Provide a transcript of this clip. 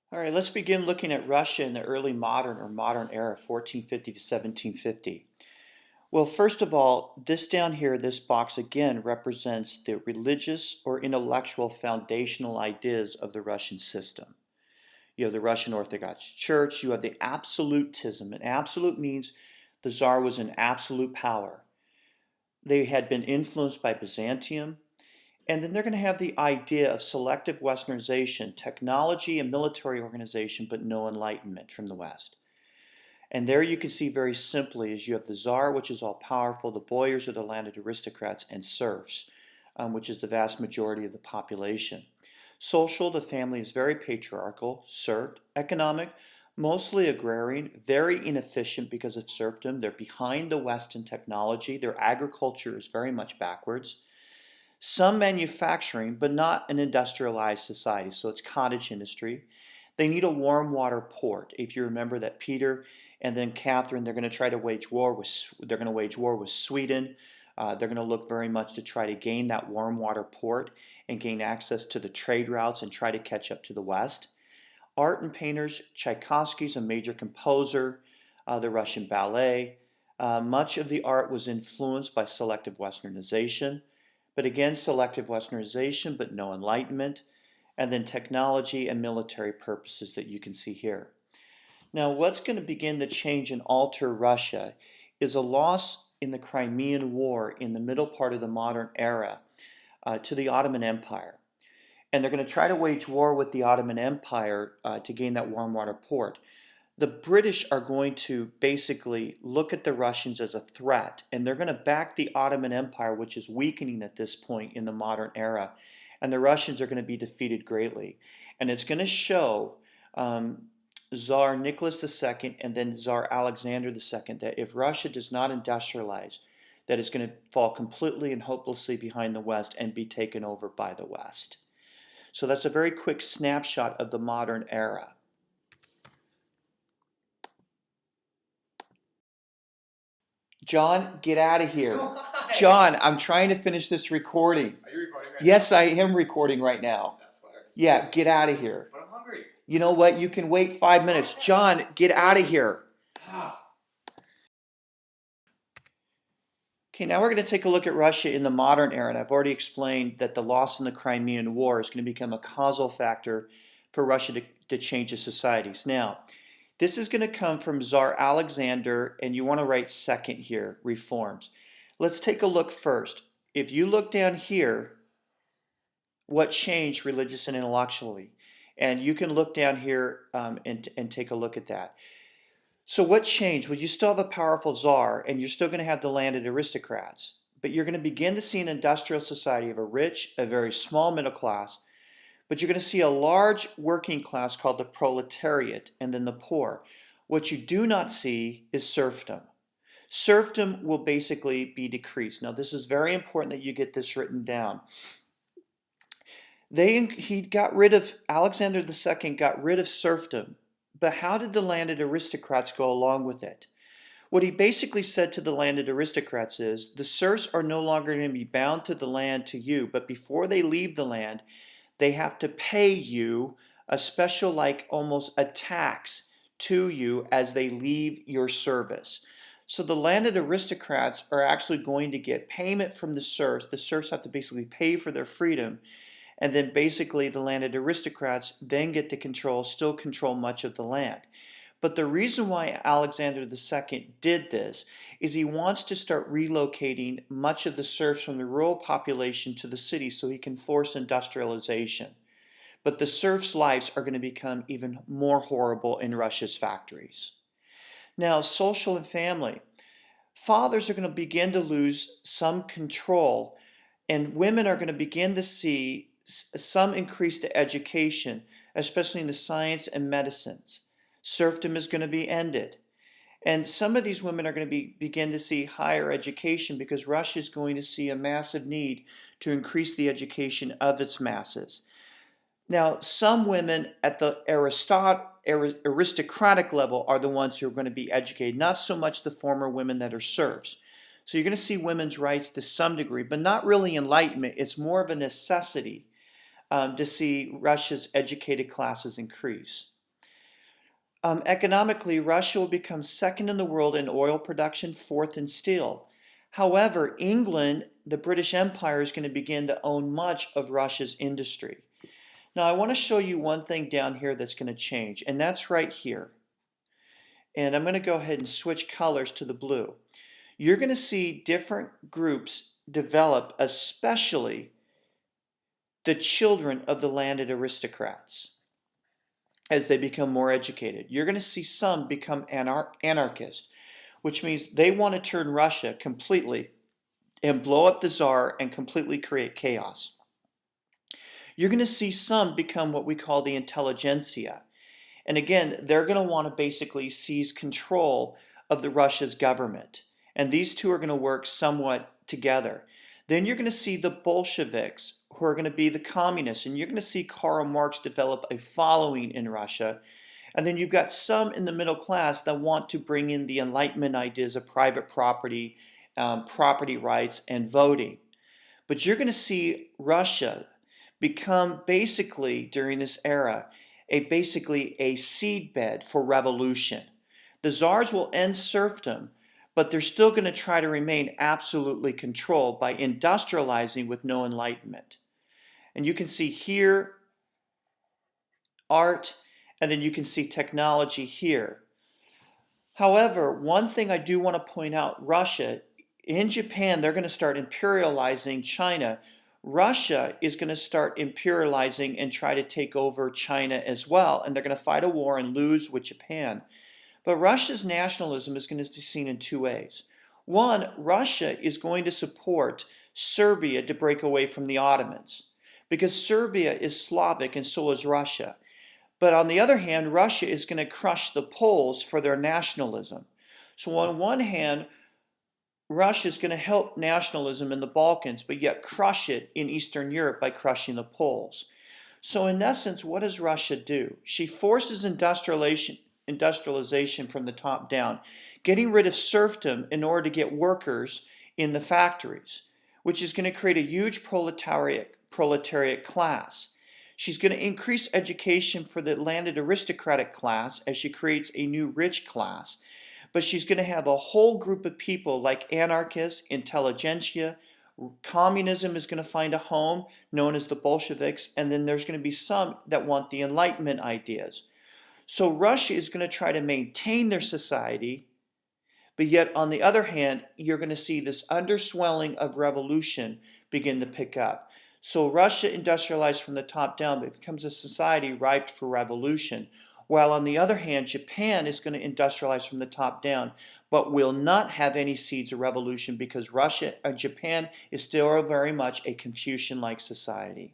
All right, let's begin looking at Russia in the early modern or modern era, 1450 to 1750. Well, first of all, this down here, this box again represents the religious or intellectual foundational ideas of the Russian system. You have the Russian Orthodox Church, you have the absolutism. And absolute means the Tsar was in absolute power. They had been influenced by Byzantium, and then they're going to have the idea of selective westernization, technology and military organization, but no enlightenment from the West. And there you can see very simply is you have the Tsar, which is all powerful, the boyars are the landed aristocrats, and serfs, which is the vast majority of the population. Social, the family is very patriarchal, serfed. Economic, mostly agrarian, very inefficient because of serfdom. They're behind the West in technology. Their agriculture is very much backwards. Some manufacturing, but not an industrialized society, so it's cottage industry. They need a warm water port. If you remember that Peter and then Catherine, they're going to try to wage war with, Sweden. They're going to look very much to try to gain that warm water port and gain access to the trade routes and try to catch up to the West. Art and painters, Tchaikovsky's a major composer, the Russian ballet. Much of the art was influenced by selective westernization, but again, selective westernization, but no enlightenment, and then technology and military purposes that you can see here. Now, what's going to begin to change and alter Russia is a loss in the Crimean War in the middle part of the modern era to the Ottoman Empire. And they're going to try to wage war with the Ottoman Empire to gain that warm water port. The British are going to basically look at the Russians as a threat, and they're going to back the Ottoman Empire, which is weakening at this point in the modern era. And the Russians are going to be defeated greatly. And it's going to show Tsar Nicholas II and then Tsar Alexander II that if Russia does not industrialize, that it's going to fall completely and hopelessly behind the West and be taken over by the West. So that's a very quick snapshot of the modern era. John, get out of here. Why? John, I'm trying to finish this recording. Are you recording right Yes, now? I am recording right now. That's hilarious. Yeah, get out of here. But I'm hungry. You know what? You can wait 5 minutes. John, get out of here. Ah. Okay, now we're going to take a look at Russia in the modern era, and I've already explained that the loss in the Crimean War is going to become a causal factor for Russia to change its societies. Now, this is going to come from Tsar Alexander, and you want to write second here, reforms. Let's take a look first. If you look down here, what changed religious and intellectually? And you can look down here and take a look at that. So what changed? Well, you still have a powerful czar, and you're still going to have the landed aristocrats. But you're going to begin to see an industrial society of a rich, a very small middle class, but you're going to see a large working class called the proletariat, and then the poor. What you do not see is serfdom. Serfdom will basically be decreased. Now, this is very important that you get this written down. Alexander II got rid of serfdom, but how did the landed aristocrats go along with it? What he basically said to the landed aristocrats is, the serfs are no longer going to be bound to the land to you, but before they leave the land, they have to pay you a special, like almost a tax to you as they leave your service. So the landed aristocrats are actually going to get payment from the serfs. The serfs have to basically pay for their freedom. And then basically the landed aristocrats then get to still control much of the land. But the reason why Alexander II did this is he wants to start relocating much of the serfs from the rural population to the city so he can force industrialization. But the serfs' lives are going to become even more horrible in Russia's factories. Now, social and family. Fathers are going to begin to lose some control, and women are going to begin to see some increased education, especially in the science and medicines. Serfdom is going to be ended. And some of these women are going to begin to see higher education because Russia is going to see a massive need to increase the education of its masses. Now, some women at the aristocratic level are the ones who are going to be educated, not so much the former women that are serfs. So you're going to see women's rights to some degree, but not really enlightenment. It's more of a necessity to see Russia's educated classes increase. Economically, Russia will become second in the world in oil production, fourth in steel. However, England, the British Empire, is going to begin to own much of Russia's industry. Now, I want to show you one thing down here that's going to change, and that's right here. And I'm going to go ahead and switch colors to the blue. You're going to see different groups develop, especially the children of the landed aristocrats, as they become more educated. You're going to see some become anarchist, which means they want to turn Russia completely and blow up the Tsar and completely create chaos. You're going to see some become what we call the intelligentsia. And again, they're going to want to basically seize control of the Russia's government. And these two are going to work somewhat together. Then you're going to see the Bolsheviks, who are going to be the communists. And you're going to see Karl Marx develop a following in Russia. And then you've got some in the middle class that want to bring in the Enlightenment ideas of private property, property rights, and voting. But you're going to see Russia become basically, during this era, basically a seedbed for revolution. The czars will end serfdom, but they're still going to try to remain absolutely controlled by industrializing with no enlightenment. And you can see here art, and then you can see technology here. However, one thing I do want to point out, Russia, in Japan, they're going to start imperializing China. Russia is going to start imperializing and try to take over China as well, and they're going to fight a war and lose with Japan. But Russia's nationalism is going to be seen in two ways. One, Russia is going to support Serbia to break away from the Ottomans, because Serbia is Slavic and so is Russia. But on the other hand, Russia is going to crush the Poles for their nationalism. So on one hand, Russia is going to help nationalism in the Balkans, but yet crush it in Eastern Europe by crushing the Poles. So in essence, what does Russia do? She forces industrialization from the top down, getting rid of serfdom in order to get workers in the factories, which is going to create a huge proletariat class. She's going to increase education for the landed aristocratic class as she creates a new rich class. But she's going to have a whole group of people like anarchists, intelligentsia, communism is going to find a home, known as the Bolsheviks, and then there's going to be some that want the Enlightenment ideas. So Russia is going to try to maintain their society, but yet on the other hand, you're going to see this underswelling of revolution begin to pick up. So Russia industrialized from the top down, but it becomes a society ripe for revolution. While on the other hand, Japan is going to industrialize from the top down, but will not have any seeds of revolution because Japan is still very much a Confucian-like society.